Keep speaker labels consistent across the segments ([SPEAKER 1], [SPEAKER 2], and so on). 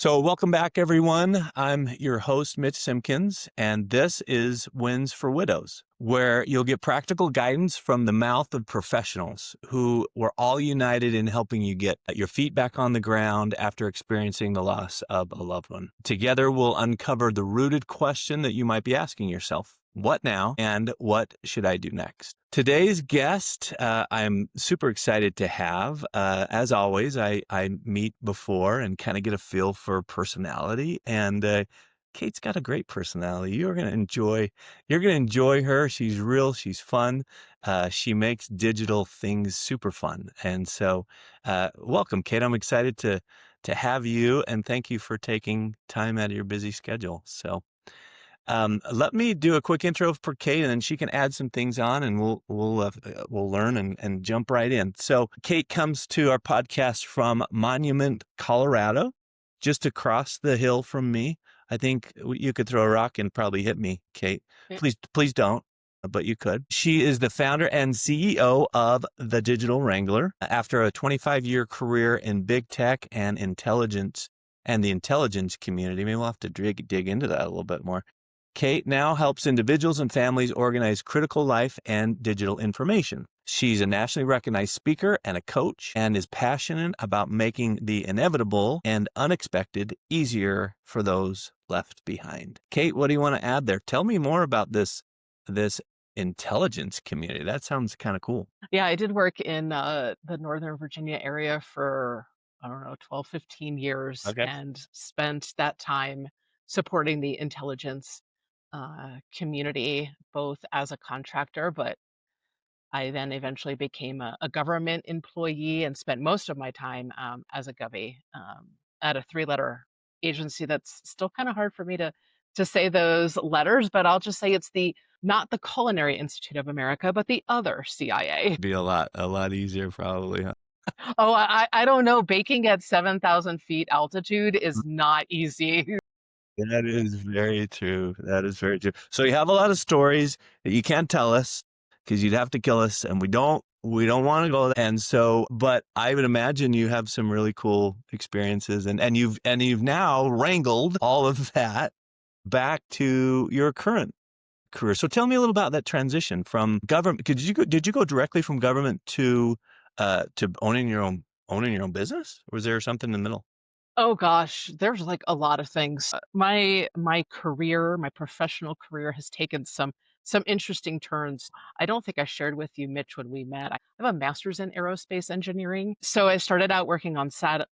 [SPEAKER 1] So, welcome back, everyone. I'm your host, Mitch Simpkins, and this is Wins for Widows, where you'll get practical guidance from the mouth of professionals who were all united in helping you get your feet back on the ground after experiencing the loss of a loved one. Together, we'll uncover the rooted question that you might be asking yourself. What now, and what should I do next? Today's guest, I'm super excited to have. As always, I meet before and kind of get a feel for personality. And Kate's got a great personality. You're gonna enjoy her. She's real. She's fun. She makes digital things super fun. And so, welcome, Kate. I'm excited to have you, and thank you for taking time out of your busy schedule. So. Let me do a quick intro for Kate, and then she can add some things on, and we'll learn and jump right in. So, Kate comes to our podcast from Monument, Colorado, just across the hill from me. I think you could throw a rock and probably hit me, Kate.
[SPEAKER 2] Yeah.
[SPEAKER 1] Please don't, but you could. She is the founder and CEO of the Digital Wrangler. After a 25-year career in big tech and intelligence and the intelligence community, maybe we'll have to dig into that a little bit more. Kate now helps individuals and families organize critical life and digital information. She's a nationally recognized speaker and a coach, and is passionate about making the inevitable and unexpected easier for those left behind. Kate, what do you want to add there? Tell me more about this intelligence community. That sounds kind of cool.
[SPEAKER 2] Yeah, I did work in the Northern Virginia area for, I don't know, 12, 15 years
[SPEAKER 1] Okay.
[SPEAKER 2] and spent that time supporting the intelligence community, both as a contractor, but I then eventually became a government employee and spent most of my time as a govie at a three-letter agency that's still kind of hard for me to say those letters, but I'll just say it's the not the Culinary Institute of America, but the other CIA.
[SPEAKER 1] Be a lot easier probably, huh?
[SPEAKER 2] Oh, I don't know. Baking at 7,000 feet altitude is not easy.
[SPEAKER 1] That is very true. That is very true. So you have a lot of stories that you can't tell us because you'd have to kill us, and we don't want to go there. And so, but I would imagine you have some really cool experiences, and you've now wrangled all of that back to your current career. So tell me a little about that transition from government. Did you go directly from government to owning your own business, or was there something in the middle?
[SPEAKER 2] Oh gosh, there's like a lot of things. My career, my professional career has taken some interesting turns. I don't think I shared with you, Mitch, when we met. I have a master's in aerospace engineering. So I started out working on satellite,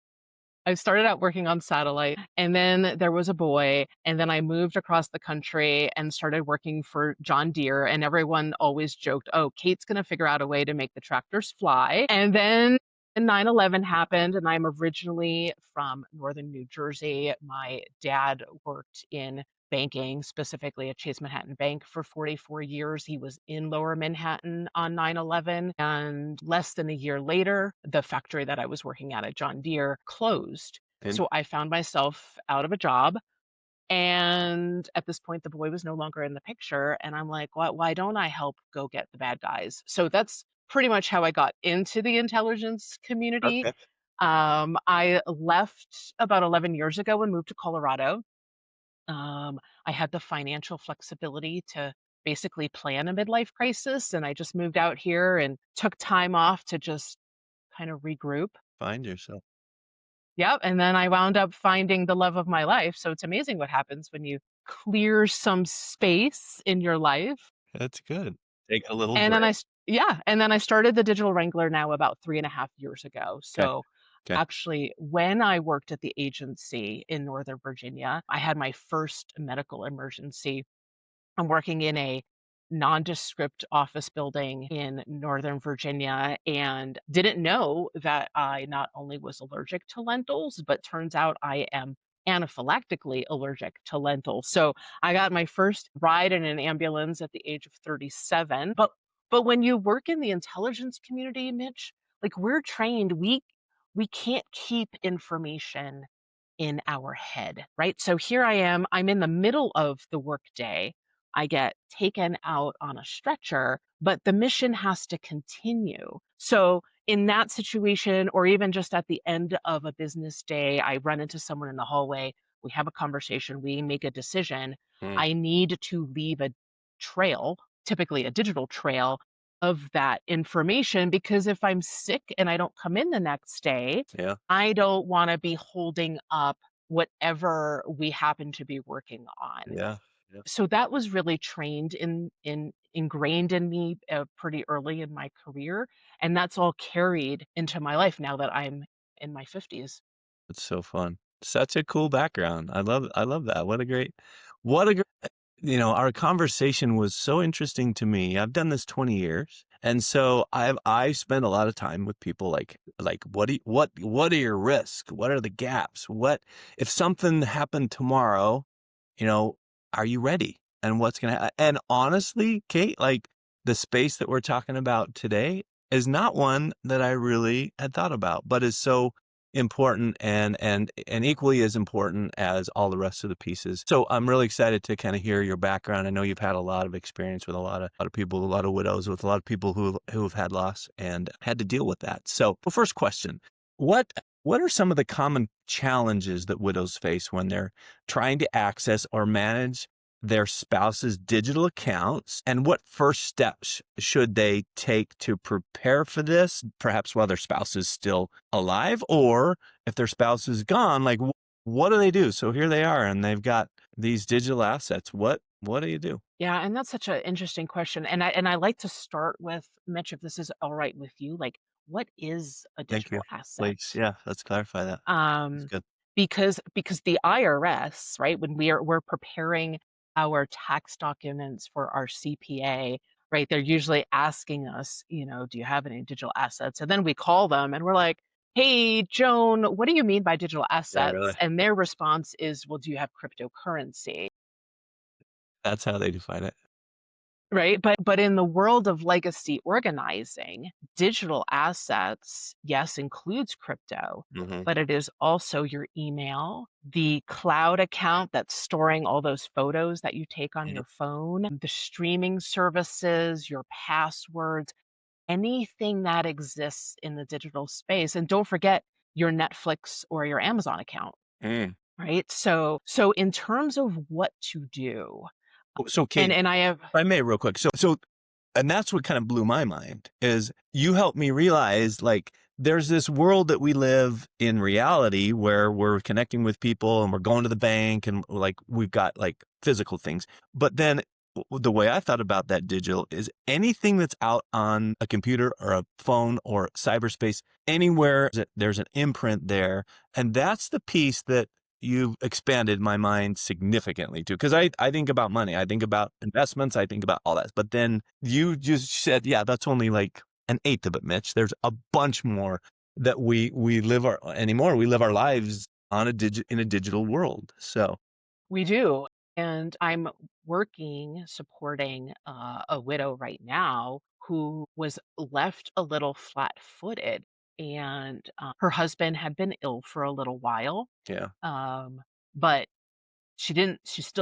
[SPEAKER 2] and then there was a boy, and then I moved across the country and started working for John Deere, and everyone always joked, "Oh, Kate's going to figure out a way to make the tractors fly." And then 9/11 happened, and I'm originally from northern New Jersey. My dad worked in banking, specifically at Chase Manhattan Bank for 44 years. He was in Lower Manhattan on 9/11. And less than a year later, the factory that I was working at John Deere closed.
[SPEAKER 1] And
[SPEAKER 2] So I found myself out of a job. And at this point, the boy was no longer in the picture. And I'm like, why don't I help go get the bad guys? So that's pretty much how I got into the intelligence community.
[SPEAKER 1] okay.
[SPEAKER 2] I left about 11 years ago and moved to Colorado. I had the financial flexibility to basically plan a midlife crisis, and I just moved out here and took time off to just kind of regroup.
[SPEAKER 1] Find yourself.
[SPEAKER 2] Yep, and then I wound up finding the love of my life. So it's amazing what happens when you clear some space in your life.
[SPEAKER 1] That's good. Take a little
[SPEAKER 2] And
[SPEAKER 1] break.
[SPEAKER 2] then yeah, and then I started the Digital Wrangler now about 3.5 years ago.
[SPEAKER 1] Okay.
[SPEAKER 2] So
[SPEAKER 1] Okay.
[SPEAKER 2] actually, when I worked at the agency in Northern Virginia, I had my first medical emergency. I'm working in a nondescript office building in Northern Virginia and didn't know that I not only was allergic to lentils, but turns out I am anaphylactically allergic to lentils. So I got my first ride in an ambulance at the age of 37. But when you work in the intelligence community, Mitch, like we're trained, we can't keep information in our head, right? So here I am, I'm in the middle of the workday. I get taken out on a stretcher, but the mission has to continue. So in that situation, or even just at the end of a business day, I run into someone in the hallway, we have a conversation, we make a decision.
[SPEAKER 1] Mm,
[SPEAKER 2] I need to leave a trail, typically a digital trail of that information, because if I'm sick and I don't come in the next day,
[SPEAKER 1] yeah,
[SPEAKER 2] I don't want to be holding up whatever we happen to be working on.
[SPEAKER 1] yeah, yeah.
[SPEAKER 2] So that was really trained in ingrained in me, pretty early in my career, and that's all carried into my life now that I'm in my 50s.
[SPEAKER 1] It's so fun. Such a cool background. I love that. What a great our conversation was so interesting to me. I've done this 20 years. And so I spend a lot of time with people like what are your risks? What are the gaps? What if something happened tomorrow, you know, are you ready? And what's going to and honestly, Kate, like the space that we're talking about today is not one that I really had thought about, but is so important and equally as important as all the rest of the pieces. So I'm really excited to kind of hear your background. I know you've had a lot of experience with a lot of people, a lot of widows, with a lot of people who have had loss and had to deal with that. So, the first question, what what are some of the common challenges that widows face when they're trying to access or manage their spouse's digital accounts, and what first steps should they take to prepare for this, perhaps while their spouse is still alive, or if their spouse is gone, like what do they do? So here they are and they've got these digital assets. What do you do?
[SPEAKER 2] Yeah, and that's such an interesting question, and I like to start with, Mitch, if this is alright with you, like, what is a
[SPEAKER 1] Thank you.
[SPEAKER 2] digital asset?
[SPEAKER 1] Please. Yeah, let's clarify that. That's
[SPEAKER 2] Um,
[SPEAKER 1] good.
[SPEAKER 2] because the IRS, right, when we're preparing our tax documents for our CPA, right, they're usually asking us, "Do you have any digital assets?" And then we call them and we're like, "Hey, Joan, what do you mean by digital
[SPEAKER 1] Yeah,
[SPEAKER 2] assets?"
[SPEAKER 1] really.
[SPEAKER 2] And their response is, "Well, do you have cryptocurrency?"
[SPEAKER 1] That's how they define it.
[SPEAKER 2] Right? But in the world of legacy organizing, digital assets, yes, includes crypto,
[SPEAKER 1] Hmm.
[SPEAKER 2] but it is also your email, the cloud account that's storing all those photos that you take on your phone, the streaming services, your passwords, anything that exists in the digital space. And don't forget your Netflix or your Amazon account,
[SPEAKER 1] Mm.
[SPEAKER 2] right? So in terms of what to do,
[SPEAKER 1] So,
[SPEAKER 2] and
[SPEAKER 1] Kate,
[SPEAKER 2] and I have
[SPEAKER 1] if I may real quick. So and that's what kind of blew my mind is you helped me realize like there's this world that we live in reality where we're connecting with people and we're going to the bank and like we've got like physical things. But then the way I thought about that digital is anything that's out on a computer or a phone or cyberspace, anywhere that there's an imprint there. And that's the piece that you've expanded my mind significantly to because I think about money, I think about investments, I think about all that. But then you just said, yeah, that's only like an eighth of it, Mitch. There's a bunch more that we live our lives on in a digital world. So
[SPEAKER 2] We do. And I'm working supporting a widow right now who was left a little flat footed. And her husband had been ill for a little while.
[SPEAKER 1] yeah.
[SPEAKER 2] Um, but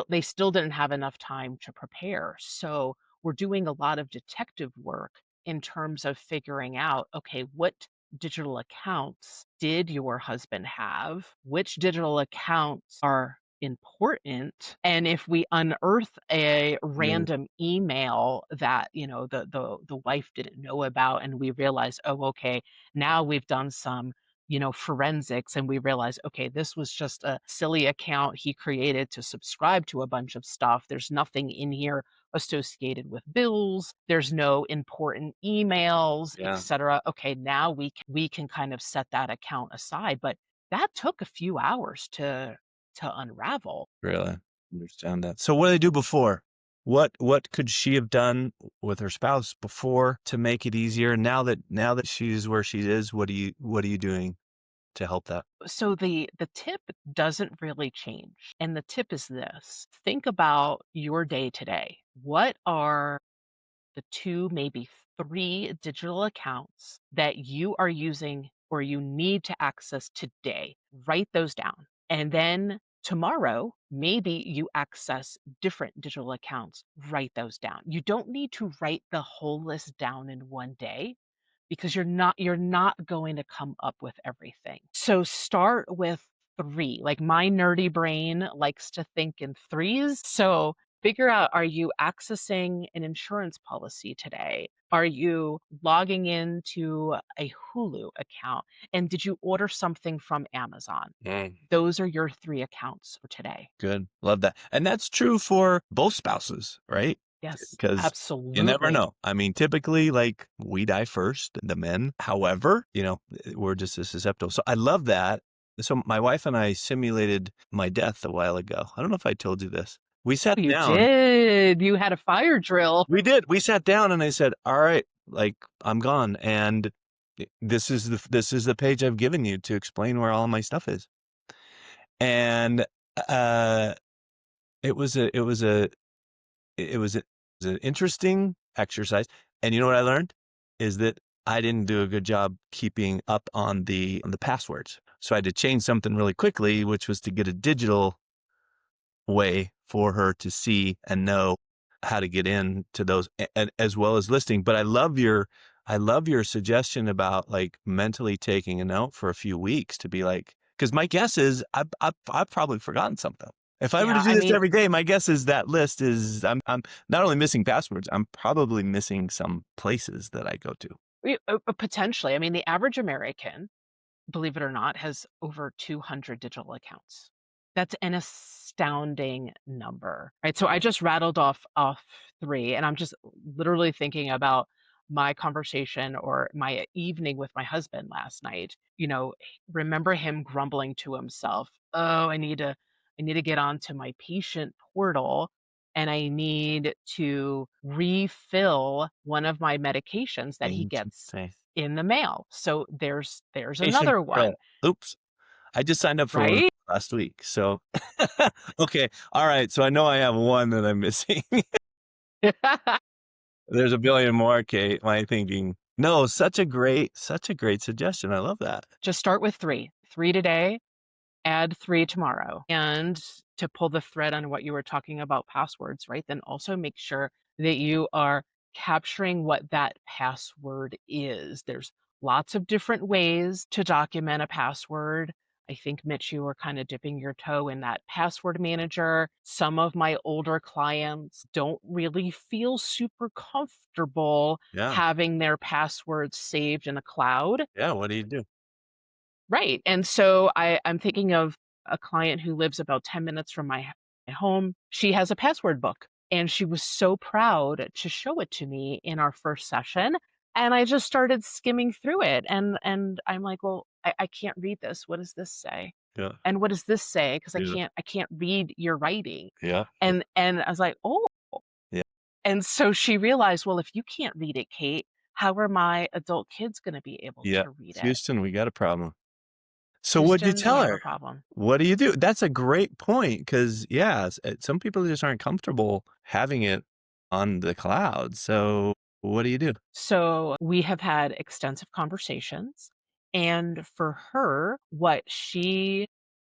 [SPEAKER 2] they still didn't have enough time to prepare. So we're doing a lot of detective work in terms of figuring out, okay, what digital accounts did your husband have? Which digital accounts are important? And if we unearth a
[SPEAKER 1] Mm,
[SPEAKER 2] random email that, the wife didn't know about, and we realize, oh, okay, now we've done some forensics, and we realize, okay, this was just a silly account he created to subscribe to a bunch of stuff. There's nothing in here associated with bills. There's no important emails,
[SPEAKER 1] yeah,
[SPEAKER 2] etc. Okay, now we can kind of set that account aside, but that took a few hours to unravel.
[SPEAKER 1] really understand that. So what do they do before? What could she have done with her spouse before to make it easier? Now that she's where she is, what are you doing to help that?
[SPEAKER 2] So the tip doesn't really change. And the tip is this. Think about your day today. What are the 2, maybe 3 digital accounts that you are using or you need to access today. Write those down. And then tomorrow, maybe you access different digital accounts. Write those down. You don't need to write the whole list down in one day, because you're not going to come up with everything. So start with 3. Like, my nerdy brain likes to think in threes. So figure out, are you accessing an insurance policy today? Are you logging into a Hulu account? And did you order something from Amazon?
[SPEAKER 1] Mm.
[SPEAKER 2] Those are your 3 accounts for today.
[SPEAKER 1] Good. Love that. And that's true for both spouses, right?
[SPEAKER 2] Yes,
[SPEAKER 1] Because you never
[SPEAKER 2] absolutely.
[SPEAKER 1] know. I mean, typically, like, we die first, the men. However, we're just as susceptible. So I love that. So my wife and I simulated my death a while ago. I don't know if I told you this. We
[SPEAKER 2] Oh,
[SPEAKER 1] sat
[SPEAKER 2] you
[SPEAKER 1] down.
[SPEAKER 2] did. You had a fire drill.
[SPEAKER 1] We did. We sat down and I said, "All right, like, I'm gone, and this is the page I've given you to explain where all my stuff is." And uh it was a it was a it was a it was an interesting exercise. And you know what I learned? Is that I didn't do a good job keeping up on the passwords. So I had to change something really quickly, which was to get a digital way for her to see and know how to get in to those, as well as listing. But I love your suggestion about, like, mentally taking a note for a few weeks to be like, because my guess is I've probably forgotten something. If I were to
[SPEAKER 2] Yeah,
[SPEAKER 1] do
[SPEAKER 2] I
[SPEAKER 1] this
[SPEAKER 2] mean,
[SPEAKER 1] every day, my guess is that list is I'm not only missing passwords, I'm probably missing some places that I go to.
[SPEAKER 2] potentially. I mean, the average American, believe it or not, has over 200 digital accounts. That's an astounding number, right? So I just rattled off 3, and I'm just literally thinking about my conversation or my evening with my husband last night. Remember him grumbling to himself, "Oh, I need to get onto my patient portal, and I need to refill one of my medications that he
[SPEAKER 1] Ancient
[SPEAKER 2] gets
[SPEAKER 1] faith.
[SPEAKER 2] in the mail." So there's
[SPEAKER 1] Patient
[SPEAKER 2] another one,
[SPEAKER 1] Pro. Oops. I just signed up for one
[SPEAKER 2] right?
[SPEAKER 1] last week. So, okay. All right. So I know I have one that I'm missing. There's a billion more, Kate. My thinking. No, such a great suggestion. I love that.
[SPEAKER 2] Just start with 3. 3 today, add 3 tomorrow. And to pull the thread on what you were talking about passwords, right? Then also make sure that you are capturing what that password is. There's lots of different ways to document a password. I think, Mitch, you were kind of dipping your toe in that password manager. Some of my older clients don't really feel super comfortable
[SPEAKER 1] Yeah.
[SPEAKER 2] having their passwords saved in a cloud.
[SPEAKER 1] Yeah. What do you do?
[SPEAKER 2] Right, and so I'm thinking of a client who lives about 10 minutes from my home. She has a password book, and she was so proud to show it to me in our first session, and I just started skimming through it, and I'm like, "Well, I can't read this. What does this say?
[SPEAKER 1] Yeah.
[SPEAKER 2] And what does this say? Because
[SPEAKER 1] Yeah.
[SPEAKER 2] I can't read your writing."
[SPEAKER 1] Yeah.
[SPEAKER 2] And I was like, "Oh."
[SPEAKER 1] Yeah.
[SPEAKER 2] And so she realized, "Well, if you can't read it, Kate, how are my adult kids gonna be able
[SPEAKER 1] Yeah.
[SPEAKER 2] to read it?"
[SPEAKER 1] Houston, we got a problem. So what'd you
[SPEAKER 2] Houston, we
[SPEAKER 1] tell
[SPEAKER 2] have a
[SPEAKER 1] her?
[SPEAKER 2] problem.
[SPEAKER 1] What do you do? That's a great point because, yeah, some people just aren't comfortable having it on the cloud. So what do you do?
[SPEAKER 2] So we have had extensive conversations, and for her, what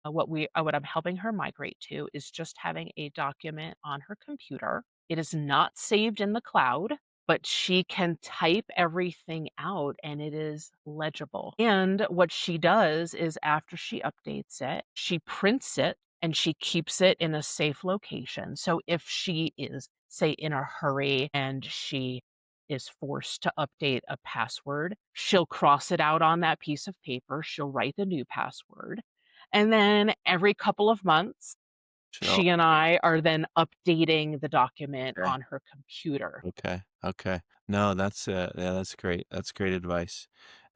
[SPEAKER 2] I'm helping her migrate to is just having a document on her computer. It is not saved in the cloud, but she can type everything out and it is legible. And what she does is, after she updates it, she prints it and she keeps it in a safe location. So if she is, say, in a hurry and she is forced to update a password, she'll cross it out on that piece of paper. She'll write the new password. And then every couple of months,
[SPEAKER 1] So,
[SPEAKER 2] she and I are then updating the document
[SPEAKER 1] okay.
[SPEAKER 2] on her computer.
[SPEAKER 1] Okay. Okay. No, yeah, that's great. That's great advice.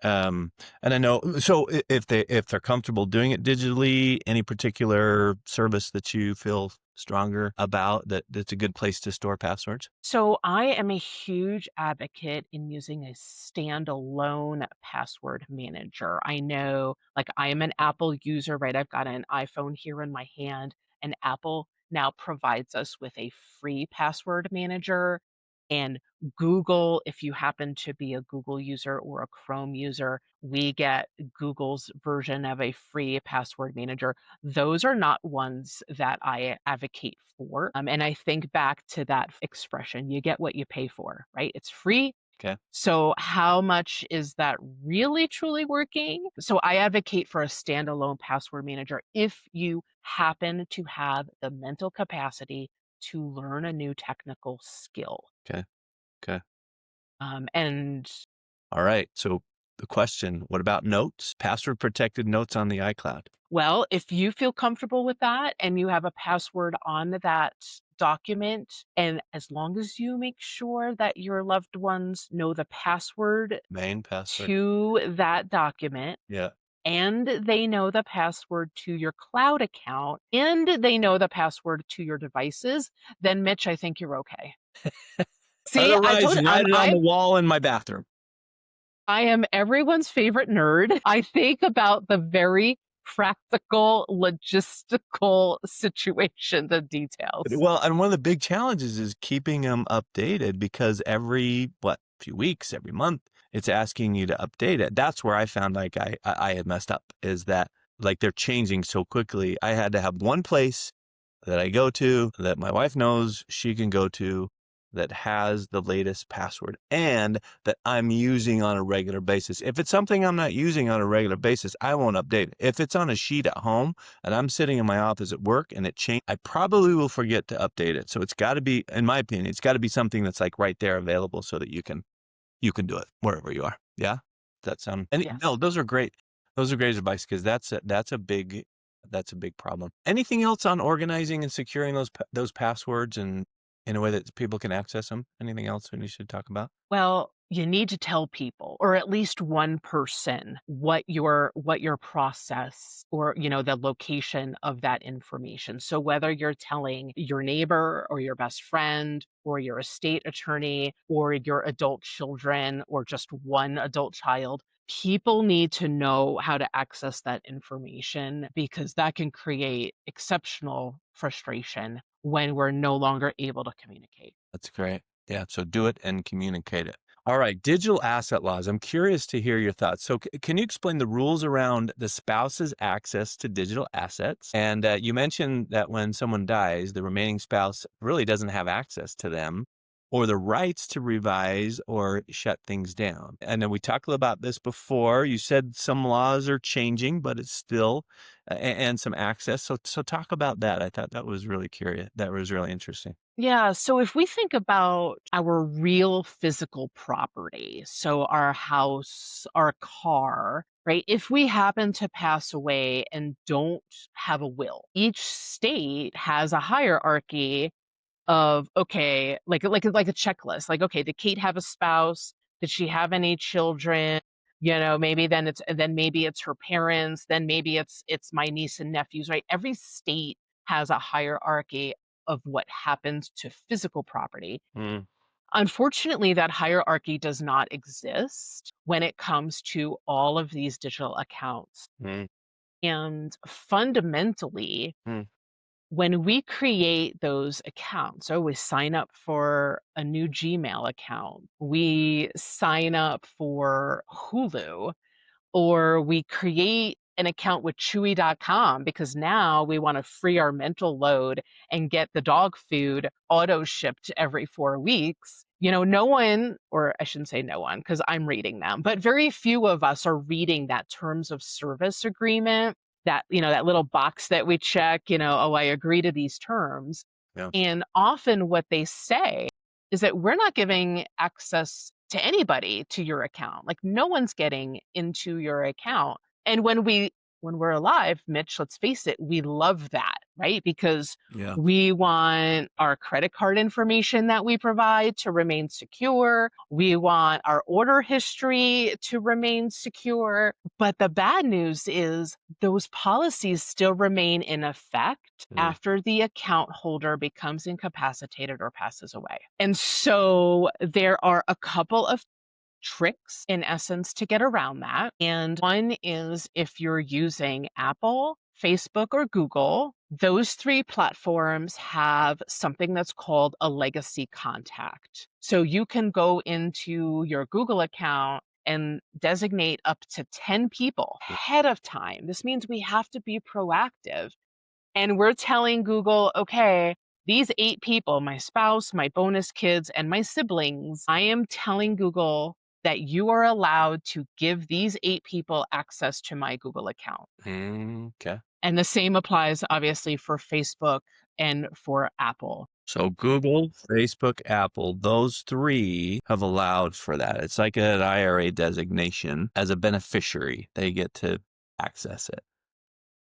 [SPEAKER 1] Um, and I know, so if they're comfortable doing it digitally, any particular service that you feel stronger about that's a good place to store passwords?
[SPEAKER 2] So I am a huge advocate in using a standalone password manager. I know, like, I am an Apple user, right? I've got an iPhone here in my hand, and Apple now provides us with a free password manager. And Google, if you happen to be a Google user or a Chrome user, we get Google's version of a free password manager. Those are not ones that I advocate for. And I think back to that expression, you get what you pay for, right? It's free.
[SPEAKER 1] Okay.
[SPEAKER 2] So, how much is that really truly working? So, I advocate for a standalone password manager if you happen to have the mental capacity to learn a new technical skill.
[SPEAKER 1] Okay. Okay.
[SPEAKER 2] And
[SPEAKER 1] All right. So the question, what about notes? Password protected notes on the iCloud.
[SPEAKER 2] well, if you feel comfortable with that and you have a password on that document, and as long as you make sure that your loved ones know the password
[SPEAKER 1] Main password.
[SPEAKER 2] to that document,
[SPEAKER 1] Yeah.
[SPEAKER 2] and they know the password to your cloud account, and they know the password to your devices, then Mitch, I think you're okay. See, I
[SPEAKER 1] Otherwise,
[SPEAKER 2] told
[SPEAKER 1] write it on the wall in my bathroom.
[SPEAKER 2] I am everyone's favorite nerd. I think about the very practical, logistical situation, the details.
[SPEAKER 1] Well, and one of the big challenges is keeping them updated because every few weeks, every month, it's asking you to update it. That's where I found like I had messed up is that like they're changing so quickly. I had to have one place that I go to that my wife knows she can go to that has the latest password and that I'm using on a regular basis. If it's something I'm not using on a regular basis, I won't update it. If it's on a sheet at home and I'm sitting in my office at work and it changed, I probably will forget to update it. So it's got to be, in my opinion, it's got to be something that's like right there available so that you can do it wherever you are. Yeah. That sound and no,
[SPEAKER 2] Yes.
[SPEAKER 1] those are great. Those are great advice because that's a big problem. Anything else on organizing and securing those passwords and in a way that people can access them? Anything else we should talk about?
[SPEAKER 2] Well, you need to tell people, or at least one person, what your process or, the location of that information. So whether you're telling your neighbor or your best friend or your estate attorney or your adult children or just one adult child, people need to know how to access that information because that can create exceptional frustration when we're no longer able to communicate.
[SPEAKER 1] That's great. Yeah. So do it and communicate it. All right. Digital asset laws. I'm curious to hear your thoughts. So, can you explain the rules around the spouse's access to digital assets? And you mentioned that when someone dies, the remaining spouse really doesn't have access to them or the rights to revise or shut things down. And then we talked about this before. You said some laws are changing, but it's still, and some access. So talk about that. I thought that was really curious. That was really interesting.
[SPEAKER 2] Yeah, so if we think about our real physical property, so our house, our car, right? If we happen to pass away and don't have a will, each state has a hierarchy of okay, like a checklist. Like, okay, did Kate have a spouse? Did she have any children? Maybe it's her parents, then maybe it's my niece and nephews, right? Every state has a hierarchy of what happens to physical property.
[SPEAKER 1] Mm,
[SPEAKER 2] Unfortunately, that hierarchy does not exist when it comes to all of these digital accounts.
[SPEAKER 1] mm,
[SPEAKER 2] And fundamentally,
[SPEAKER 1] mm.
[SPEAKER 2] when we create those accounts, so we sign up for a new Gmail account, we sign up for Hulu, or we create an account with Chewy.com because now we want to free our mental load and get the dog food auto shipped every 4 weeks. No one, or I shouldn't say no one because I'm reading them, but very few of us are reading that terms of service agreement, that little box that we check, oh, I agree to these terms.
[SPEAKER 1] Yeah.
[SPEAKER 2] And often what they say is that we're not giving access to anybody to your account. Like no one's getting into your account. And when we're alive, Mitch, let's face it, we love that, right? Because
[SPEAKER 1] Yeah.
[SPEAKER 2] we want our credit card information that we provide to remain secure. We want our order history to remain secure. But the bad news is those policies still remain in effect
[SPEAKER 1] Mm,
[SPEAKER 2] after the account holder becomes incapacitated or passes away. And so there are a couple of tricks in essence to get around that. And one is if you're using Apple, Facebook, or Google, those three platforms have something that's called a legacy contact. So you can go into your Google account and designate up to 10 people ahead of time. This means we have to be proactive. And we're telling Google, okay, these 8 people, my spouse, my bonus kids, and my siblings, I am telling Google that you are allowed to give these 8 people access to my Google account.
[SPEAKER 1] Okay.
[SPEAKER 2] And the same applies obviously for Facebook and for Apple.
[SPEAKER 1] So Google, Facebook, Apple, those three have allowed for that. It's like an IRA designation as a beneficiary. They get to access it.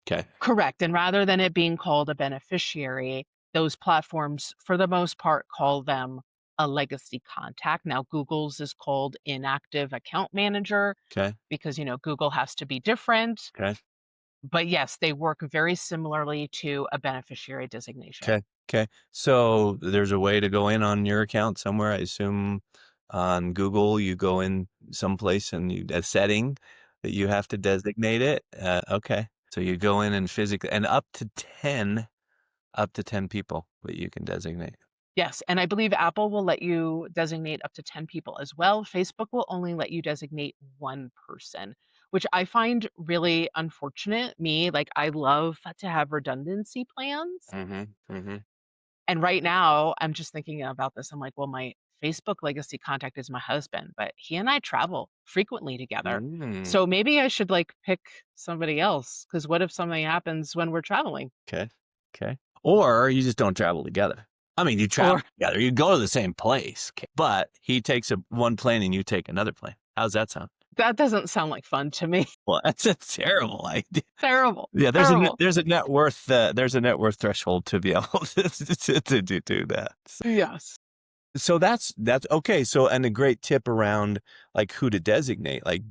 [SPEAKER 1] Okay.
[SPEAKER 2] Correct. And rather than it being called a beneficiary, those platforms, for the most part, call them a legacy contact. Now, Google's is called inactive account manager
[SPEAKER 1] Okay.
[SPEAKER 2] because, Google has to be different.
[SPEAKER 1] Okay.
[SPEAKER 2] But yes, they work very similarly to a beneficiary designation.
[SPEAKER 1] Okay. Okay. So there's a way to go in on your account somewhere. I assume on Google, you go in someplace and a setting that you have to designate it. Okay. So you go in and physically, and up to 10 people that you can designate.
[SPEAKER 2] Yes, and I believe Apple will let you designate up to 10 people as well. Facebook will only let you designate one person, which I find really unfortunate. Me, like, I love to have redundancy plans.
[SPEAKER 1] Mm-hmm. Mm-hmm.
[SPEAKER 2] And right now, I'm just thinking about this. I'm like, well, my Facebook legacy contact is my husband, but he and I travel frequently together.
[SPEAKER 1] Mm.
[SPEAKER 2] So maybe I should like pick somebody else because what if something happens when we're traveling?
[SPEAKER 1] Okay. Okay. Or you just don't travel together. I mean, you travel
[SPEAKER 2] Or
[SPEAKER 1] together. You go to the same place, but he takes one plane and you take another plane. How's that sound?
[SPEAKER 2] that doesn't sound like fun to me.
[SPEAKER 1] Well, that's a terrible idea.
[SPEAKER 2] Terrible.
[SPEAKER 1] Yeah,
[SPEAKER 2] Terrible.
[SPEAKER 1] there's a net worth threshold to be able to do that.
[SPEAKER 2] Yes.
[SPEAKER 1] So that's okay. So, and a great tip around like who to designate, like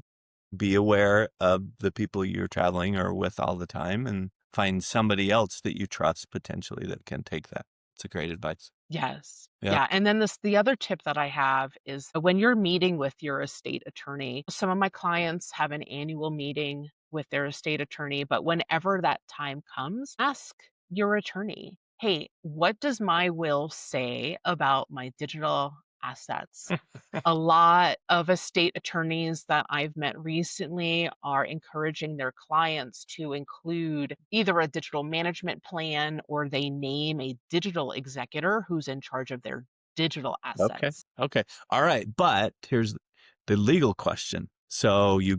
[SPEAKER 1] be aware of the people you're traveling or with all the time and find somebody else that you trust potentially that can take that. It's a great advice.
[SPEAKER 2] Yes.
[SPEAKER 1] Yeah.
[SPEAKER 2] Yeah, and then the other tip that I have is when you're meeting with your estate attorney, some of my clients have an annual meeting with their estate attorney, but whenever that time comes, ask your attorney, "Hey, what does my will say about my digital assets?" A lot of estate attorneys that I've met recently are encouraging their clients to include either a digital management plan or they name a digital executor who's in charge of their digital
[SPEAKER 1] Okay.
[SPEAKER 2] assets.
[SPEAKER 1] Okay. All right. But here's the legal question. So your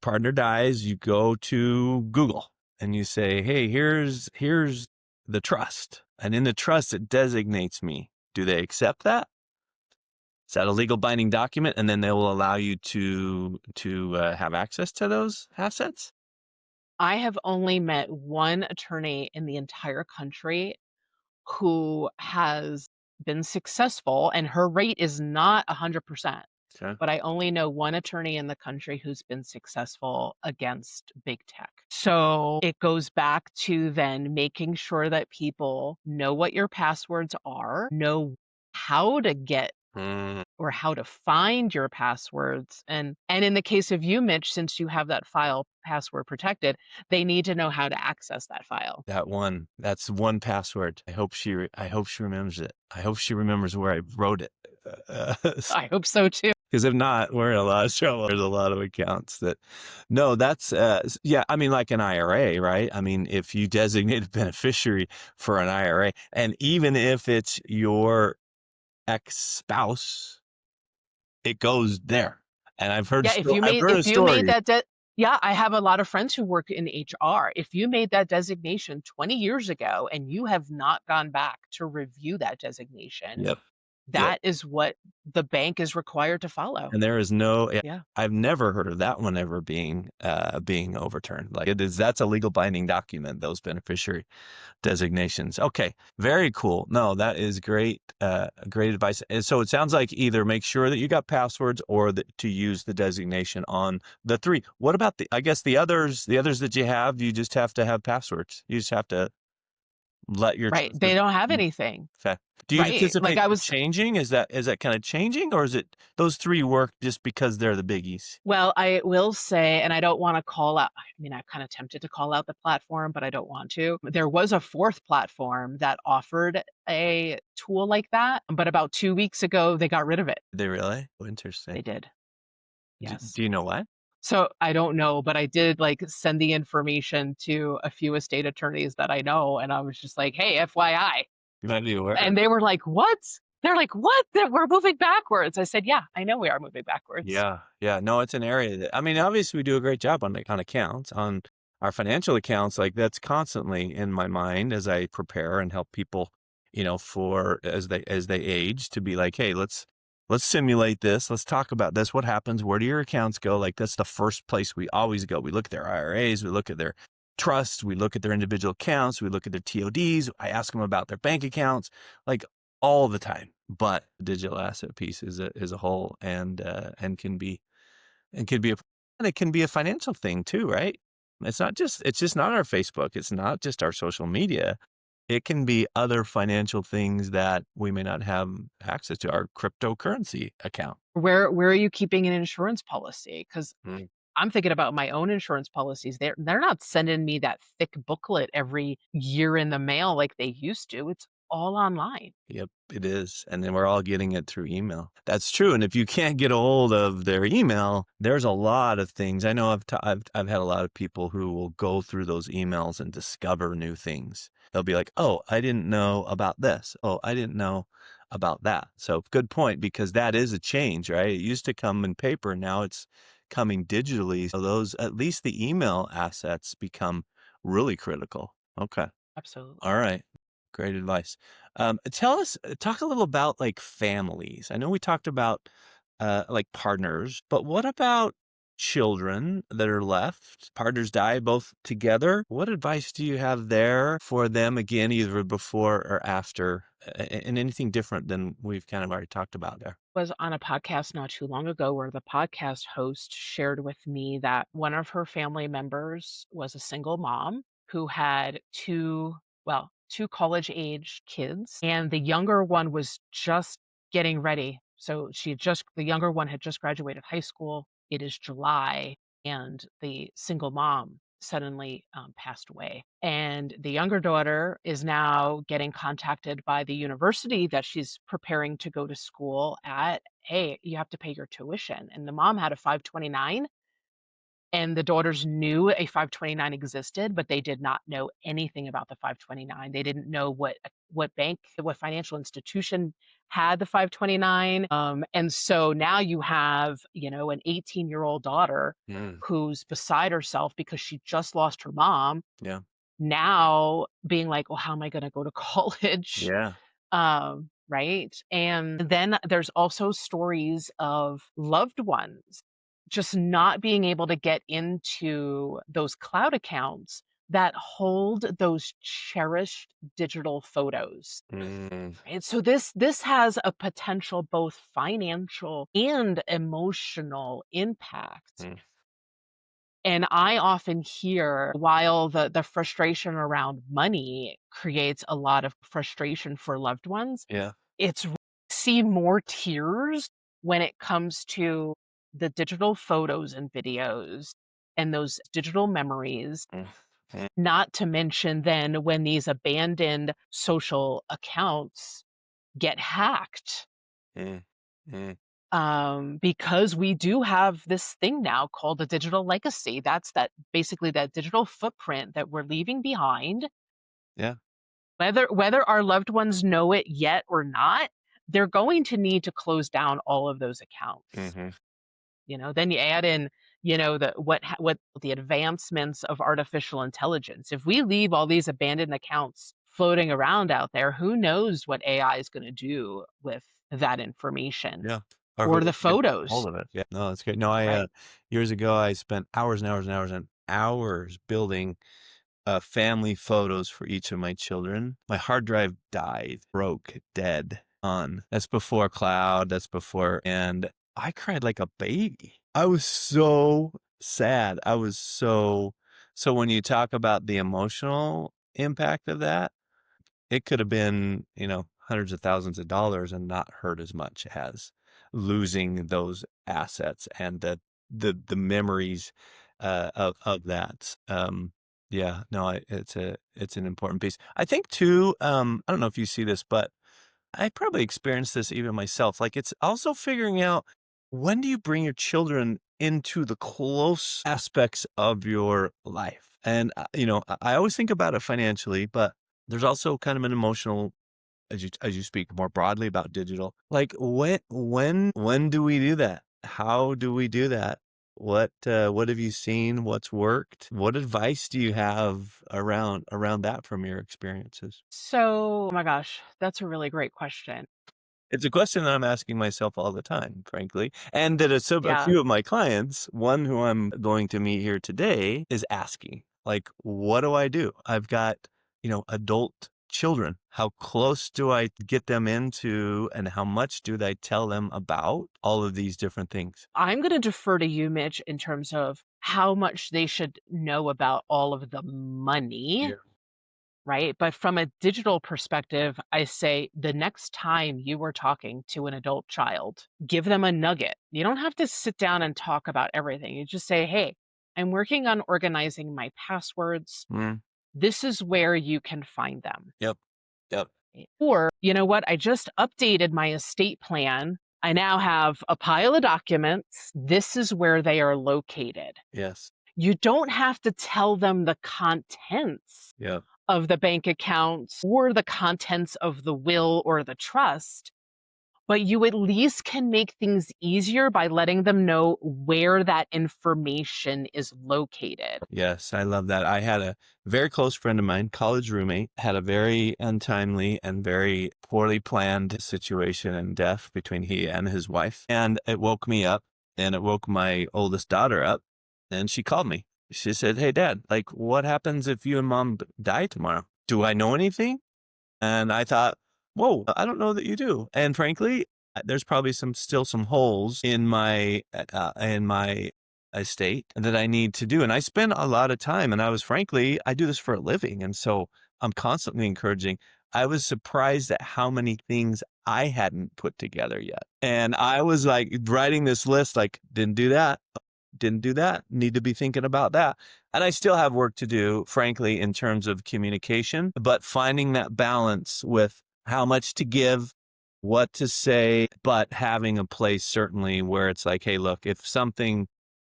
[SPEAKER 1] partner dies, you go to Google and you say, "Hey, here's the trust." And in the trust it designates me. Do they accept that? Is that a legal binding document? And then they will allow you to have access to those assets?
[SPEAKER 2] I have only met one attorney in the entire country who has been successful, and her rate is not 100%.
[SPEAKER 1] Okay.
[SPEAKER 2] But I only know one attorney in the country who's been successful against big tech. So it goes back to then making sure that people know what your passwords are, know how to get
[SPEAKER 1] Mm,
[SPEAKER 2] or how to find your passwords. And in the case of you, Mitch, since you have that file password protected, they need to know how to access that file.
[SPEAKER 1] that's one password. I hope she remembers it. I hope she remembers where I wrote it.
[SPEAKER 2] I hope so too.
[SPEAKER 1] Because if not, we're in a lot of trouble. There's a lot of accounts that, no, that's, yeah, I mean, like an IRA, right? I mean, if you designate a beneficiary for an IRA, and even if it's your ex-spouse, it goes there. And
[SPEAKER 2] Yeah,
[SPEAKER 1] I've heard a
[SPEAKER 2] if you made
[SPEAKER 1] story.
[SPEAKER 2] that yeah, I have a lot of friends who work in HR. If you made that designation 20 years ago and you have not gone back to review that designation,
[SPEAKER 1] Yep. Yep.
[SPEAKER 2] that is what the bank is required to follow.
[SPEAKER 1] And there is no, yeah,
[SPEAKER 2] Yeah.
[SPEAKER 1] I've never heard of that one ever being overturned. Like that's a legal binding document, those beneficiary designations. Okay, very cool. No, that is great, great advice. And so it sounds like either make sure that you got passwords or to use the designation on the three. What about I guess the others that you have, you just have to have passwords. You just have to let your
[SPEAKER 2] Right.
[SPEAKER 1] trusted.
[SPEAKER 2] They don't have anything.
[SPEAKER 1] Okay. Do you
[SPEAKER 2] Right. Like
[SPEAKER 1] anticipate
[SPEAKER 2] I
[SPEAKER 1] that
[SPEAKER 2] was
[SPEAKER 1] changing? Is that kind of changing, or is it those three work just because they're the biggies?
[SPEAKER 2] well, I will say, and I don't want to call out, I mean, I'm kind of tempted to call out the platform, but I don't want to. There was a fourth platform that offered a tool like that, but about 2 weeks ago, they got rid of it.
[SPEAKER 1] They really? Oh,
[SPEAKER 2] They
[SPEAKER 1] interesting.
[SPEAKER 2] did. Yes.
[SPEAKER 1] Do you know why?
[SPEAKER 2] So I don't know, but I did like send the information to a few estate attorneys that I know, and I was just like, "Hey, FYI."
[SPEAKER 1] You might be aware.
[SPEAKER 2] And they were like, "What?" They're like, "What? That we're moving backwards." I said, "Yeah, I know we are moving backwards."
[SPEAKER 1] Yeah, yeah. No, it's an area that I mean, obviously we do a great job on accounts, on our financial accounts. Like that's constantly in my mind as I prepare and help people, for as they age to be like, hey, let's simulate this. Let's talk about this. What happens? Where do your accounts go? Like that's the first place we always go. We look at their IRAs, we look at their trusts, we look at their individual accounts, we look at their TODs. I ask them about their bank accounts. Like all the time. But the digital asset piece is a whole and can be and it can be a financial thing too, right? It's just not our Facebook. It's not just our social media. It can be other financial things that we may not have access to, our cryptocurrency account.
[SPEAKER 2] Where are you keeping an insurance policy? Because
[SPEAKER 1] Mm.
[SPEAKER 2] I'm thinking about my own insurance policies. They're not sending me that thick booklet every year in the mail like they used to. It's all online.
[SPEAKER 1] Yep, it is. And then we're all getting it through email. That's true. And if you can't get a hold of their email, there's a lot of things. I know I've had a lot of people who will go through those emails and discover new things. They'll be like, "Oh, I didn't know about this. Oh, I didn't know about that." So good point, because that is a change, right? It used to come in paper, now it's coming digitally. So those, at least the email assets, become really critical. Okay.
[SPEAKER 2] Absolutely.
[SPEAKER 1] All right. Great advice. Talk a little about like families. I know we talked about like partners, but what about children that are left? Partners die both together. What advice do you have there for them again, either before or after, and anything different than we've kind of already talked about there?
[SPEAKER 2] Was on a podcast not too long ago where the podcast host shared with me that one of her family members was a single mom who had two college age kids, and the younger one was just getting ready. So the younger one had just graduated high school. It is July, and the single mom suddenly passed away. And the younger daughter is now getting contacted by the university that she's preparing to go to school at. Hey, you have to pay your tuition. And the mom had a 529, and the daughters knew a 529 existed, but they did not know anything about the 529. They didn't know what bank, what financial institution had the 529. And so now you have, an 18-year-old daughter
[SPEAKER 1] Mm,
[SPEAKER 2] who's beside herself because she just lost her mom,
[SPEAKER 1] yeah.
[SPEAKER 2] now being like, "Well, how am I gonna go to college?"
[SPEAKER 1] Yeah.
[SPEAKER 2] Right? And then there's also stories of loved ones just not being able to get into those cloud accounts that hold those cherished digital photos.
[SPEAKER 1] Mm,
[SPEAKER 2] And so this has a potential both financial and emotional impact.
[SPEAKER 1] mm,
[SPEAKER 2] And I often hear, while the frustration around money creates a lot of frustration for loved ones,
[SPEAKER 1] yeah.
[SPEAKER 2] it's see more tears when it comes to the digital photos and videos and those digital memories,
[SPEAKER 1] Mm, mm,
[SPEAKER 2] not to mention then when these abandoned social accounts get hacked,
[SPEAKER 1] mm, mm.
[SPEAKER 2] because we do have this thing now called a digital legacy. That's basically that digital footprint that we're leaving behind.
[SPEAKER 1] Yeah.
[SPEAKER 2] Whether our loved ones know it yet or not, they're going to need to close down all of those accounts.
[SPEAKER 1] Hmm.
[SPEAKER 2] Then you add in, what the advancements of artificial intelligence. If we leave all these abandoned accounts floating around out there, who knows what AI is going to do with that information
[SPEAKER 1] Yeah. Or
[SPEAKER 2] or
[SPEAKER 1] who
[SPEAKER 2] the
[SPEAKER 1] gets a
[SPEAKER 2] photos,
[SPEAKER 1] hold of it. Yeah. No, that's great. No,
[SPEAKER 2] right?
[SPEAKER 1] years ago, I spent hours and hours and hours and hours building family photos for each of my children. My hard drive died, broke, dead, on. That's before cloud. That's before, and I cried like a baby. I was so sad. So when you talk about the emotional impact of that, it could have been, hundreds of thousands of dollars and not hurt as much as losing those assets and the memories of that. Yeah, no, it's an important piece. I think too, I don't know if you see this, but I probably experienced this even myself. Like it's also figuring out, when do you bring your children into the close aspects of your life? And I always think about it financially, but there's also kind of an emotional as you speak more broadly about digital, like, when do we do that? How do we do that? What have you seen? What's worked? What advice do you have around that from your experiences?
[SPEAKER 2] So, oh my gosh, that's a really great question.
[SPEAKER 1] It's a question that I'm asking myself all the time, frankly, and that a
[SPEAKER 2] Yeah.
[SPEAKER 1] few of my clients, one who I'm going to meet here today, is asking, like, "What do I do? I've got, adult children. How close do I get them into, and how much do I tell them about all of these different things?"
[SPEAKER 2] I'm going to defer to you, Mitch, in terms of how much they should know about all of the money,
[SPEAKER 1] Yeah.
[SPEAKER 2] right? But from a digital perspective, I say the next time you are talking to an adult child, give them a nugget. You don't have to sit down and talk about everything. You just say, hey, I'm working on organizing my passwords.
[SPEAKER 1] Mm,
[SPEAKER 2] This is where you can find them.
[SPEAKER 1] yep, yep,
[SPEAKER 2] Or, you know what? I just updated my estate plan. I now have a pile of documents. This is where they are located.
[SPEAKER 1] yes,
[SPEAKER 2] You don't have to tell them the contents
[SPEAKER 1] yep,
[SPEAKER 2] of the bank accounts or the contents of the will or the trust, but you at least can make things easier by letting them know where that information is located.
[SPEAKER 1] yes, I love that. I had a very close friend of mine, college roommate, had a very untimely and very poorly planned situation and death between he and his wife. And it woke me up and it woke my oldest daughter up. And she called me. She said, "Hey, Dad, like, what happens if you and Mom die tomorrow? Do I know anything?" And I thought, "Whoa, I don't know that you do." And frankly, there's probably still some holes in my estate that I need to do. And I spend a lot of time, and I do this for a living. And so I'm constantly encouraging. I was surprised at how many things I hadn't put together yet. And I was like writing this list, like, didn't do that, need to be thinking about that. And I still have work to do, frankly, in terms of communication, but finding that balance with how much to give, what to say, but having a place certainly where it's like, hey, look, if something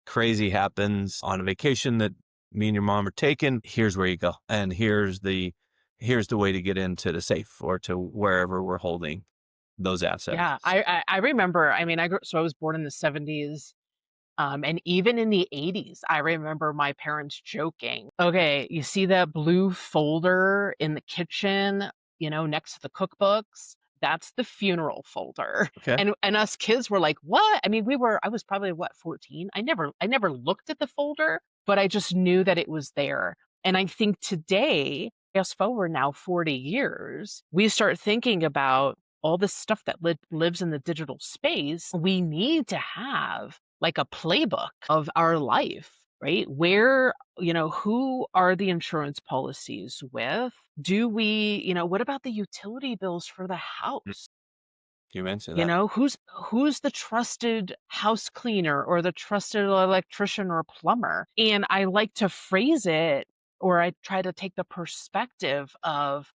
[SPEAKER 1] crazy happens on a vacation that me and your mom are taking, here's where you go. And here's the way to get into the safe or to wherever we're holding those assets.
[SPEAKER 2] Yeah, I remember. I mean, I was born in the 70s. And even in the 80s, I remember my parents joking, okay, you see that blue folder in the kitchen, next to the cookbooks? That's the funeral folder.
[SPEAKER 1] Okay.
[SPEAKER 2] And us kids were like, what? I mean, I was probably what, 14? I never looked at the folder, but I just knew that it was there. And I think today, fast forward now 40 years, we start thinking about all this stuff that lives in the digital space. We need to have like a playbook of our life, right? Who are the insurance policies with? What about the utility bills for the
[SPEAKER 1] Mm,
[SPEAKER 2] house?
[SPEAKER 1] you mentioned that.
[SPEAKER 2] Who's the trusted house cleaner or the trusted electrician or plumber? And I like to phrase it, or I try to take the perspective of,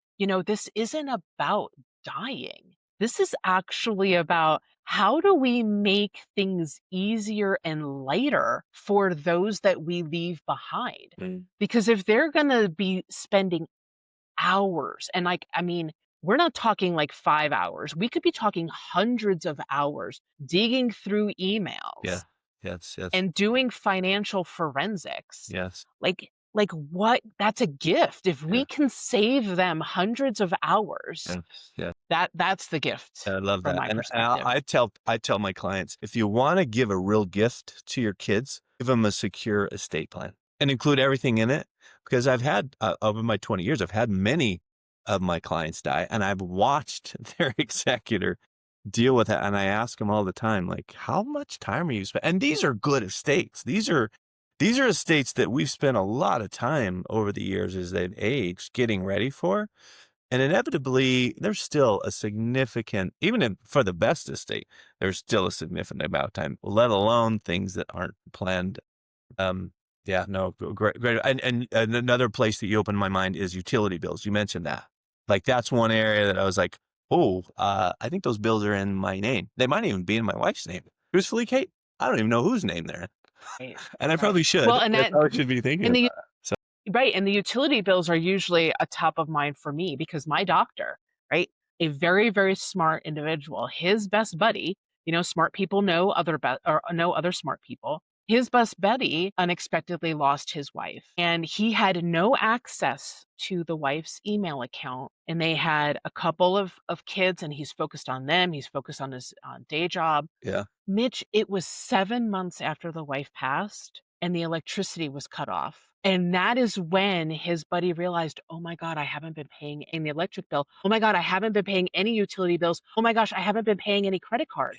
[SPEAKER 2] this isn't about dying. This is actually about how do we make things easier and lighter for those that we leave behind?
[SPEAKER 1] Mm,
[SPEAKER 2] Because if they're going to be spending hours. And I mean, we're not talking like 5 hours. We could be talking hundreds of hours digging through
[SPEAKER 1] yeah.
[SPEAKER 2] emails
[SPEAKER 1] Yes. Yes.
[SPEAKER 2] and doing financial forensics.
[SPEAKER 1] Yes.
[SPEAKER 2] Like what? That's a gift. If we
[SPEAKER 1] Yeah.
[SPEAKER 2] can save them hundreds of hours,
[SPEAKER 1] Yes. Yeah.
[SPEAKER 2] that's the gift
[SPEAKER 1] I love
[SPEAKER 2] from
[SPEAKER 1] that.
[SPEAKER 2] my
[SPEAKER 1] And
[SPEAKER 2] perspective.
[SPEAKER 1] I tell my clients, if you want to give a real gift to your kids, give them a secure estate plan and include everything in it. Because I've had over my 20 years, I've had many of my clients die, and I've watched their executor deal with it. And I ask them all the time, like, how much time are you spending? And these are good estates. These are estates that we've spent a lot of time over the years as they've aged getting ready for. And inevitably, there's still a significant, for the best estate, there's still a significant amount of time, let alone things that aren't planned. Um, yeah, no, great, great. And another place that you opened my mind is utility bills. You mentioned that. Like, that's one area that I was like, oh, I think those bills are in my name. They might even be in my wife's name. Truthfully, Kate, I don't even know whose name they're in.
[SPEAKER 2] Right.
[SPEAKER 1] And I
[SPEAKER 2] Right.
[SPEAKER 1] probably should.
[SPEAKER 2] Well, and
[SPEAKER 1] I
[SPEAKER 2] that
[SPEAKER 1] probably should be thinking
[SPEAKER 2] and
[SPEAKER 1] about
[SPEAKER 2] the
[SPEAKER 1] it. So,
[SPEAKER 2] right, and the utility bills are usually a top of mind for me because my doctor, right? a very, very smart individual. His best buddy, smart people know or know other smart people. His best buddy unexpectedly lost his wife, and he had no access to the wife's email account. And they had a couple of kids, and he's focused on them. He's focused on his day job.
[SPEAKER 1] Yeah.
[SPEAKER 2] Mitch, it was 7 months after the wife passed, and the electricity was cut off. And that is when his buddy realized, "Oh my god, I haven't been paying in the electric bill. Oh my god, I haven't been paying any utility bills. Oh my gosh, I haven't been paying any credit
[SPEAKER 1] Yeah.
[SPEAKER 2] cards."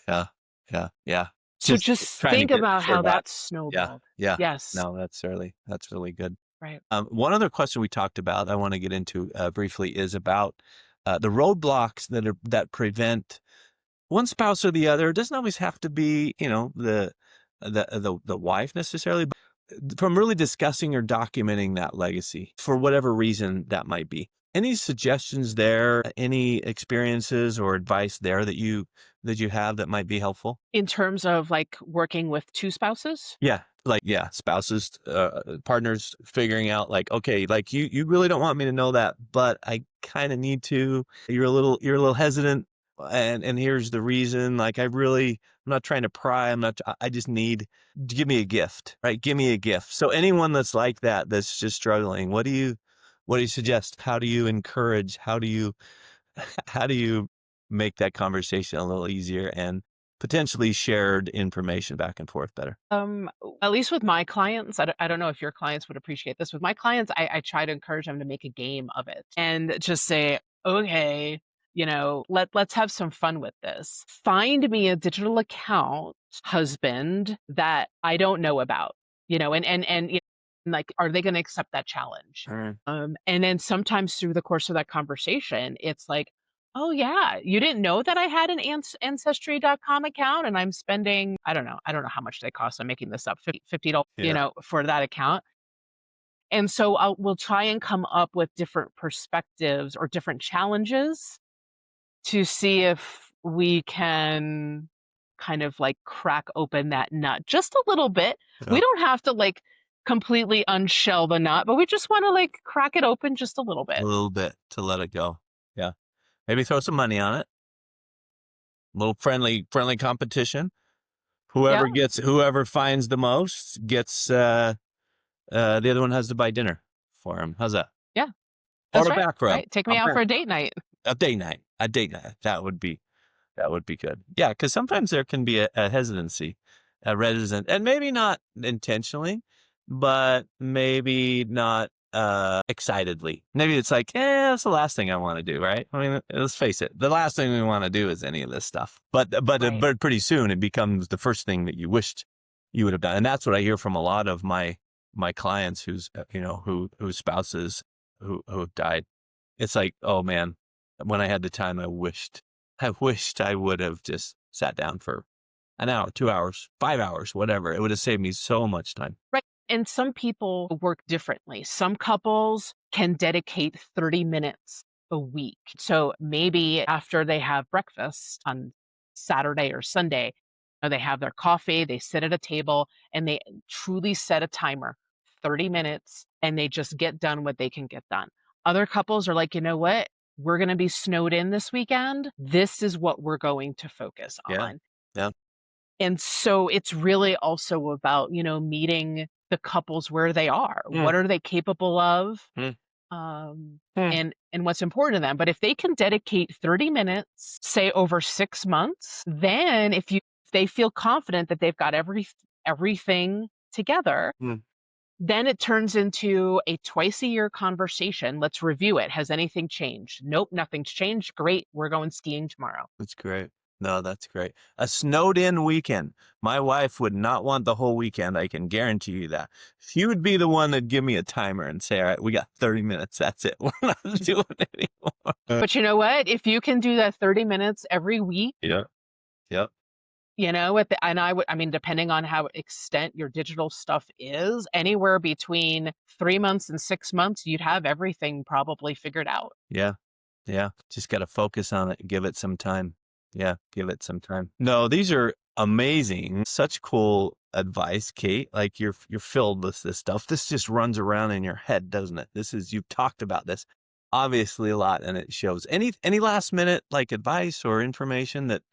[SPEAKER 1] Yeah. Yeah. Yeah.
[SPEAKER 2] So
[SPEAKER 1] Just
[SPEAKER 2] just
[SPEAKER 1] trying to
[SPEAKER 2] think
[SPEAKER 1] get
[SPEAKER 2] about
[SPEAKER 1] before
[SPEAKER 2] how
[SPEAKER 1] that.
[SPEAKER 2] that
[SPEAKER 1] Yeah.
[SPEAKER 2] snowballed.
[SPEAKER 1] Yeah.
[SPEAKER 2] Yes,
[SPEAKER 1] No, that's really good.
[SPEAKER 2] right.
[SPEAKER 1] One other question we talked about, I want to get into briefly, is about the roadblocks that prevent one spouse or the other. It doesn't always have to be, the wife necessarily, but from really discussing or documenting that legacy for whatever reason that might be. Any suggestions there? Any experiences or advice there that you have that might be helpful?
[SPEAKER 2] In terms of, like, working with 2 spouses?
[SPEAKER 1] Yeah, like, yeah, spouses, partners figuring out like, okay, like you really don't want me to know that, but I kind of need to. You're a little hesitant, and here's the reason. Like, I'm not trying to pry. I just need give me a gift, right? Give me a gift. So anyone that's like that, that's just struggling, what do you suggest? How do you encourage? How do you make that conversation a little easier and potentially shared information back and forth better?
[SPEAKER 2] At least with my clients, I don't know if your clients would appreciate this. With my clients, I try to encourage them to make a game of it and just say, "Okay, let's have some fun with this. Find me a digital account, husband, that I don't know about." Like, are they going to accept that challenge?
[SPEAKER 1] Mm.
[SPEAKER 2] And then sometimes through the course of that conversation, it's like, "Oh, yeah, you didn't know that I had an ancestry.com account and I'm spending," I don't know how much they cost. I'm making this up, $50,
[SPEAKER 1] Yeah.
[SPEAKER 2] for that account. And so we'll try and come up with different perspectives or different challenges to see if we can kind of like crack open that nut just a little bit. We
[SPEAKER 1] Yeah.
[SPEAKER 2] don't have to like completely unshell the nut, but we just want to like crack it open just a little
[SPEAKER 1] A
[SPEAKER 2] bit.
[SPEAKER 1] little bit to let it go. Yeah. Maybe throw some money on it. A little friendly competition.
[SPEAKER 2] Yeah,
[SPEAKER 1] Whoever finds the most gets the other one has to buy dinner for him. How's that?
[SPEAKER 2] yeah,
[SPEAKER 1] Or
[SPEAKER 2] that's
[SPEAKER 1] a
[SPEAKER 2] right.
[SPEAKER 1] back rub.
[SPEAKER 2] Right. Take
[SPEAKER 1] A
[SPEAKER 2] me out
[SPEAKER 1] back
[SPEAKER 2] for a date night.
[SPEAKER 1] a date night. A date night. That would be good. Yeah, because sometimes there can be a hesitancy, a reticence, and maybe not intentionally, but maybe not excitedly. Maybe it's like, that's the last thing I want to do, right? I mean, let's face it, the last thing we want to do is any of this stuff.
[SPEAKER 2] Right.
[SPEAKER 1] But pretty soon it becomes the first thing that you wished you would have done, and that's what I hear from a lot of my clients whose spouses who have died. It's like, oh man, when I had the time, I wished I would have just sat down for an hour, 2 hours, 5 hours, whatever. It would have saved me so much time.
[SPEAKER 2] Right. And some people work differently. Some couples can dedicate 30 minutes a week. So maybe after they have breakfast on Saturday or Sunday, they have their coffee, they sit at a table, and they truly set a timer, 30 minutes, and they just get done what they can get done. Other couples are like, "You know what? We're going to be snowed in this weekend. This is what we're going to focus
[SPEAKER 1] Yeah.
[SPEAKER 2] on."
[SPEAKER 1] Yeah.
[SPEAKER 2] And so it's really also about, meeting the couples where they are.
[SPEAKER 1] Mm,
[SPEAKER 2] What are they capable of?
[SPEAKER 1] mm,
[SPEAKER 2] Um,
[SPEAKER 1] mm,
[SPEAKER 2] and what's important to them. But if they can dedicate 30 minutes, say over 6 months, then if they feel confident that they've got everything together,
[SPEAKER 1] mm.
[SPEAKER 2] then it turns into a twice a year conversation. Let's review it. Has anything changed? Nope, nothing's changed. Great. We're going skiing tomorrow.
[SPEAKER 1] That's great. No, that's great. A snowed in weekend. My wife would not want the whole weekend. I can guarantee you that. She would be the one that'd give me a timer and say, all right, we got 30 minutes. That's it. We're not doing it anymore.
[SPEAKER 2] But you know what? If you can do that 30 minutes every week,
[SPEAKER 1] Yeah. Yep.
[SPEAKER 2] and I mean, depending on how extent your digital stuff is, anywhere between 3 months and 6 months, you'd have everything probably figured out.
[SPEAKER 1] Yeah. Yeah. Just got to focus on it and give it some time. Yeah. Give it some time. No, these are amazing. Such cool advice, Kate. Like you're filled with this stuff. This just runs around in your head, doesn't it? You've talked about this. obviously a lot, and it shows. Any last minute like advice or information that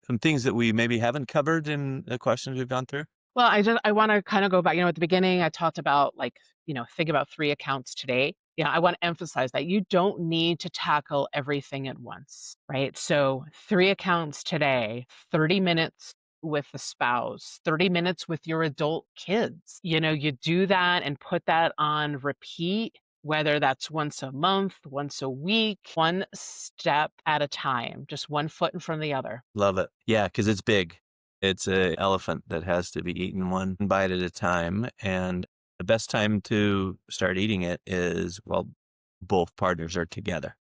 [SPEAKER 1] some things that we maybe haven't covered in the questions we've gone through?
[SPEAKER 2] Well, I wanna kinda go back, at the beginning, I talked about, like, think about 3 accounts today. Yeah, I wanna emphasize that you don't need to tackle everything at once, right? So, 3 accounts today, 30 minutes with the spouse, 30 minutes with your adult kids. You do that and put that on repeat, whether that's once a month, once a week, one step at a time, just one foot in front of the other.
[SPEAKER 1] Love it. Yeah, because it's big. It's a elephant that has to be eaten one bite at a time, and the best time to start eating it is, well, both partners are together,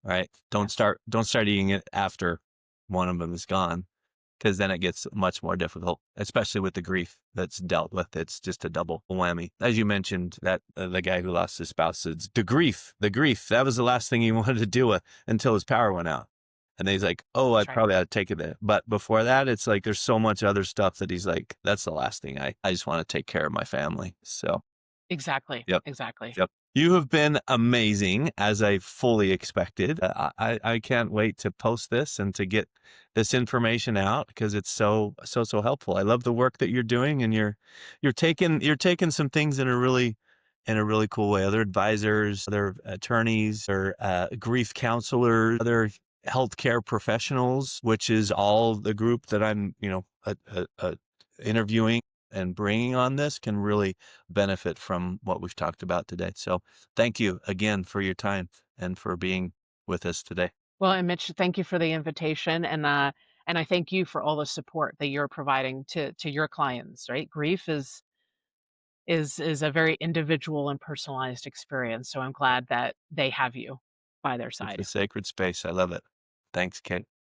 [SPEAKER 1] right?
[SPEAKER 2] Yes,
[SPEAKER 1] Don't start eating it after one of them is gone, because then it gets much more difficult, especially with the grief that's dealt with. It's just a double whammy. As you mentioned, that the guy who lost his spouse, it's the grief. That was the last thing he wanted to do until his power went out. And then he's like, "Oh, I
[SPEAKER 2] that's right.
[SPEAKER 1] probably ought to take it there." But before that, it's like there's so much other stuff that he's like, "That's the last thing I just want to take care of my family." So,
[SPEAKER 2] Exactly,
[SPEAKER 1] yep.
[SPEAKER 2] exactly.
[SPEAKER 1] Yep. You have been amazing, as I fully expected. I can't wait to post this and to get this information out because it's so helpful. I love the work that you're doing, and you're taking some things in a really cool way. Other advisors, other attorneys, or grief counselors, other healthcare professionals, which is all the group that I'm, interviewing and bringing on this, can really benefit from what we've talked about today. So thank you again for your time and for being with us today.
[SPEAKER 2] Well, and Mitch, thank you for the invitation, and I thank you for all the support that you're providing to your clients, right? Grief is a very individual and personalized experience, so I'm glad that they have you by their
[SPEAKER 1] It's
[SPEAKER 2] side.
[SPEAKER 1] a sacred space. I love it. Thanks, Kate.